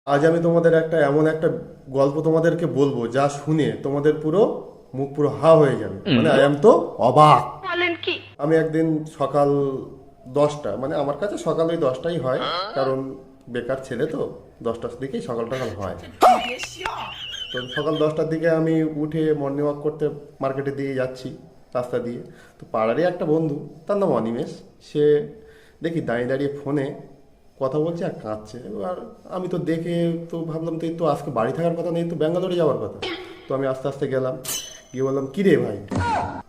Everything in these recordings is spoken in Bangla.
আজ আমি তোমাদের এমন একটা গল্প তোমাদেরকে বলবো যা শুনে তোমাদের পুরো মুখ পুরো হা হয়ে যাবে, মানে আই এম তো অবাক। বলেন কি? আমি একদিন সকাল 10টা, মানে আমার কাছে সকাল ওই 10টাই হয়, কারণ বেকার ছেলে তো 10টার দিকেই সকাল সকাল হয়। তো সকাল 10টার দিকে আমি উঠে মর্নিং ওয়াক করতে মার্কেটের দিকে যাচ্ছি রাস্তা দিয়ে। তো পাড়ারই একটা বন্ধু, তার নাম অনিমেষ, সে দেখি দাঁড়িয়ে দাঁড়িয়ে ফোনে কথা বলছে আর কাঁদছে। এবার আমি তো দেখে তো ভাবলাম তো এই তো আজকে বাড়ি থাকার কথা নেই, তো ব্যাঙ্গালোরে যাওয়ার কথা। তো আমি আস্তে আস্তে গেলাম, গিয়ে বললাম কি রে ভাই,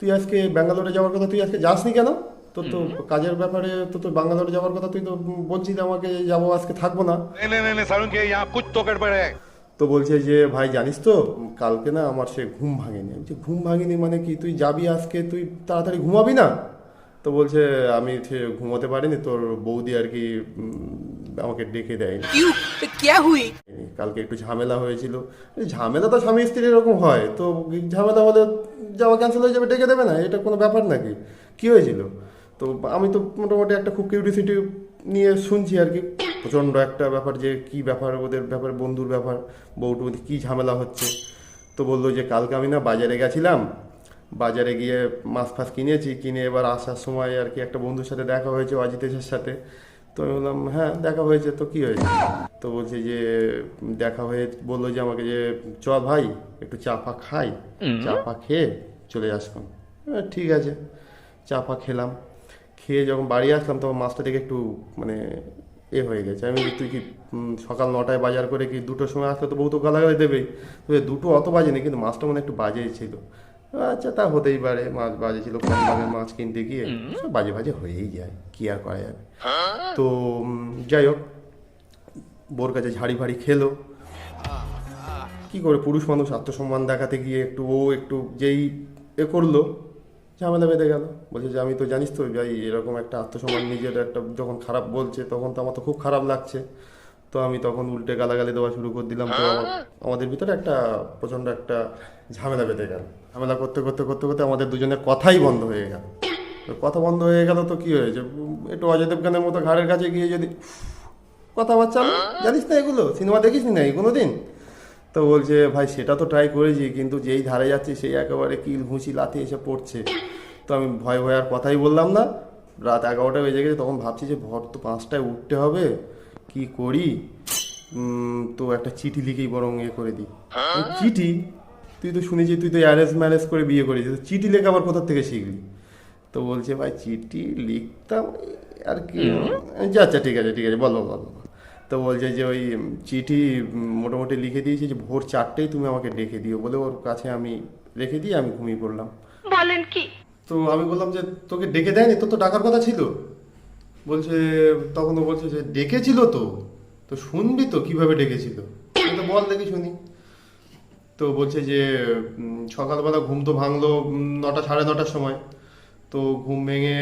তুই আজকে ব্যাঙ্গালোরে যাওয়ার কথা, তুই আজকে যাসনি কেন? তোর তো কাজের ব্যাপারে তো ব্যাঙ্গালোরে যাওয়ার কথা, তুই তো বলছিস আমাকে যাবো, আজকে থাকবো না। नहीं नहीं नहीं नहीं, सारुण के यहाँ कुछ तो गड़बड़ है। তো বলছে যে ভাই জানিস তো কালকে না আমার সে ঘুম ভাঙেনি। আমি বলছি ঘুম ভাঙেনি মানে কি, তুই যাবি আজকে, তুই তাড়াতাড়ি ঘুমাবি না? তো বলছে আমি সে ঘুমোতে পারিনি, তোর বৌদি আর কি আমাকে ডেকে দেয়নি। क्यों? क्या हुई? কালকে একটু ঝামেলা হয়েছিল। এই ঝামেলা তো স্বামী স্ত্রীর এরকম হয়, তো ঝামেলা হলে যাওয়া ক্যান্সেল হয়ে যাবে, ডেকে দেবে না? এটা কোনো ব্যাপার নাকি? কি হয়েছিল? তো আমি তো মোটামুটি একটা খুব কিউরিসিটি নিয়ে শুনছি আর কি, প্রচণ্ড একটা ব্যাপার, যে কি ব্যাপার ওদের ব্যাপার, বন্ধুর ব্যাপার, বউটু কি ঝামেলা হচ্ছে। তো বললো যে কালকে আমি না বাজারে গেছিলাম, বাজারে গিয়ে মাছ ফাছ কিনেছি, কিনে এবার আসার সময় আর কি একটা বন্ধুর সাথে দেখা হয়েছে, অজিতেশের সাথে। তো আমি বললাম হ্যাঁ দেখা হয়েছে, তো কি হয়েছে? তো বলছে যে দেখা হয়ে বললো যে আমাকে যে চ ভাই একটু চা ফা খাই, চা ফা খেয়ে চলে আসলাম। ঠিক আছে, চা ফা খেলাম, খেয়ে যখন বাড়ি আসলাম তখন মাছটা দেখে একটু মানে হয়ে গেছে। আমি বলি, তুই কি সকাল 9টায় বাজার করে কি 2টোর সময় আসলে তো বউ তো গালাগালি দেবেই। তো 2টো অত বাজেনি, কিন্তু মাছটা মানে একটু বাজেই ছিল। আচ্ছা তা হতেই পারে, মাছ বাজে ছিল, কম দামের মাছ কিনতে গিয়ে সব বাজে বাজে হয়েই যায়, কি আর করা যাবে। তো যাই হোক, বোর কাছে ঝাড়ি ফাড়ি খেলো। কি করে পুরুষ মানুষ আত্মসম্মান দেখাতে গিয়ে একটু যেই করলো, ঝামেলা বেঁধে গেল। বলছে যে আমি তো জানিস তো ভাই, এরকম একটা আত্মসম্মান নিজের একটা যখন খারাপ বলছে তখন তো আমার তো খুব খারাপ লাগছে। তো আমি তখন উল্টে গালাগালি দেওয়া শুরু করে দিলাম। তো আমাদের ভিতরে একটা প্রচণ্ড একটা ঝামেলা বেঁধে গেল। ঝামেলা করতে করতে করতে করতে আমাদের দুজনের কথাই বন্ধ হয়ে গেল। তো কথা বন্ধ হয়ে গেল তো কি হয়েছে, একটু অজয় দেবগানের মতো ঘাড়ের কাছে গিয়ে যদি কথাবার্তা, জানিস না এগুলো, সিনেমা দেখিস না কোনো দিন? তো বলছে ভাই সেটা তো ট্রাই করেছি, কিন্তু যেই ধারে যাচ্ছে সেই একেবারে কিল ঘুষি লাথি এসে পড়ছে। তো আমি ভয় ভয় আর কথাই বললাম না। রাত 11টা বেজে গেছে, তখন ভাবছি যে ভোর তো 5টায় উঠতে হবে, কি করি? তো একটা চিঠি লিখেই বরং করে দিই। চিঠি? তুই তো শুনেছি তুই তো অ্যারেঞ্জ ম্যারেজ করে বিয়ে করেছিস, তো চিঠি লেখা আবার কোথা থেকে শিখলি? তো বলছে ভাই চিঠি লিখতাম আর কি। আচ্ছা ঠিক আছে ঠিক আছে, বলো বলো। তো বলছে যে ওই চিঠি মোটামুটি লিখে দিয়েছি যে ভোর 4টেই তুমি আমাকে ডেকে দিও বলে, ওর কাছে আমি রেখে দিয়ে আমি ঘুমিয়ে পড়লাম। বলেন কি? তো আমি বললাম যে তোকে ডেকে দেয়নি, তোর তো ডাকার কথা ছিল। বলছে, তখন ও বলছে যে ডেকেছিল তো, তো শুনবি তো কিভাবে ডেকেছিল, তো বল দেখি শুনি। তো বলছে যে সকালবেলা ঘুম তো ভাঙলো 9টা 9:30টার সময়। তো ঘুম ভেঙে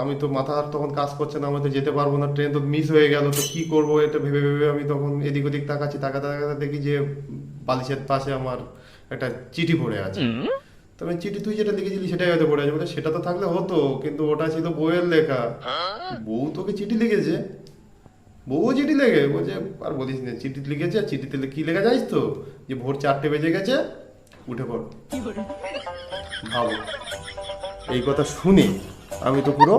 আমি তো মাথা আর তখন কাজ করছে না, আমি তো যেতে পারবো না, ট্রেন তো মিস হয়ে গেল, তো কি করব এটা ভেবে ভেবে আমি তখন এদিক ওদিক তাকাচ্ছি, তাকাতে তাকাতে দেখি যে বালিশের পাশে আমার একটা চিঠি পড়ে আছে। তো আমি চিঠি, তুই যেটা লিখেছিলি সেটাই হয়তো পড়ে আছে। বলে সেটা তো থাকলে হতো, কিন্তু ওটা ছিল বউয়ের লেখা। বউ তোকে চিঠি লিখেছে? বউ চিঠি লেগে বলছে আর বলিস না, চিঠি লিখেছে, আর চিঠিতে কি লেখা জানিস তো, যে ভোর 4টে বেজে গেছে, উঠে পড়। ভাবো, এই কথা শুনে আমি তো পুরো